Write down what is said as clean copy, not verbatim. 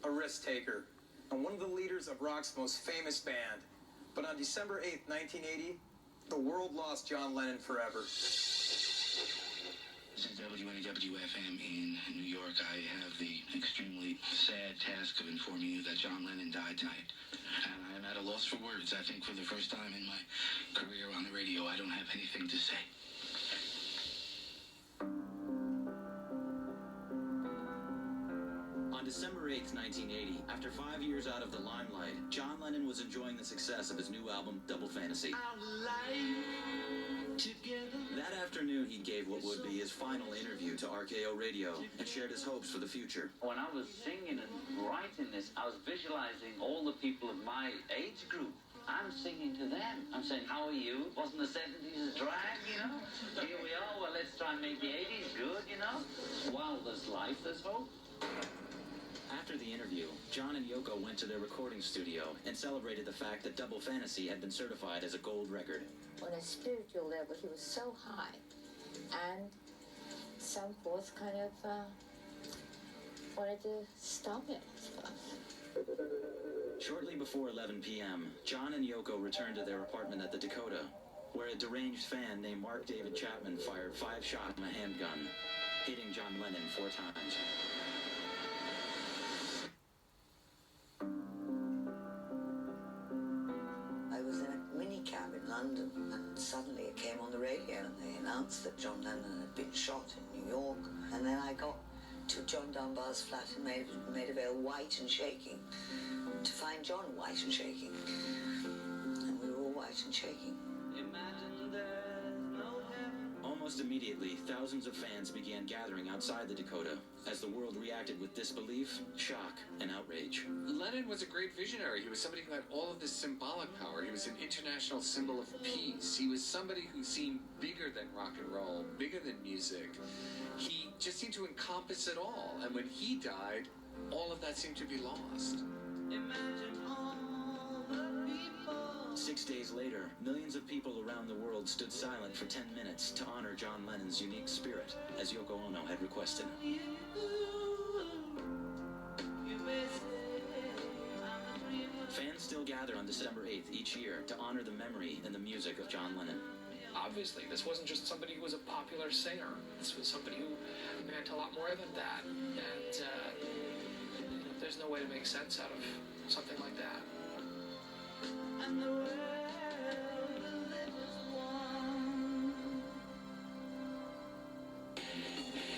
a risk taker, and one of the leaders of rock's most famous band. But on December 8th, 1980, the world lost John Lennon forever. Since WNWFM in New York, I have the extremely sad task of informing you that John Lennon died tonight. And I am at a loss for words. I think for the first time in my career on the radio, I don't have anything to say. On December 8th, 1980, after 5 years out of the limelight, John Lennon was enjoying the success of his new album, Double Fantasy. That afternoon, he gave what would be his final interview to RKO Radio and shared his hopes for the future. When I was singing and writing this, I was visualizing all the people of my age group. I'm singing to them. I'm saying, how are you? Wasn't the 70s a drag, you know? Here we are, well, let's try and make the 80s good, you know? While there's life, there's hope. After the interview, John and Yoko went to their recording studio and celebrated the fact that Double Fantasy had been certified as a gold record. On a spiritual level, he was so high, and some force kind of wanted to stop it, I suppose. Shortly before 11 p.m., John and Yoko returned to their apartment at the Dakota, where a deranged fan named Mark David Chapman fired 5 shots from a handgun, hitting John Lennon 4 times. I was in a minicab in London, and suddenly it came on the radio, and they announced that John Lennon had been shot in New York. And then I got to John Dunbar's flat in Maidavale, white and shaking, to find John white and shaking. And we were all white and shaking. Imagine there's no heaven. Almost immediately, thousands of fans began gathering outside the Dakota as the world reacted with disbelief, shock, and outrage. Lennon was a great visionary. He was somebody who had all of this symbolic power. He was an international symbol of peace. He was somebody who seemed bigger than rock and roll, bigger than music. He just seemed to encompass it all. And when he died, all of that seemed to be lost. Imagine all the people. 6 days later, millions of people around the world stood silent for 10 minutes to honor John Lennon's unique spirit, as Yoko Ono had requested. Fans still gather on December 8th each year to honor the memory and the music of John Lennon. Obviously, this wasn't just somebody who was a popular singer. This was somebody who meant a lot more than that. And there's no way to make sense out of something like that. And the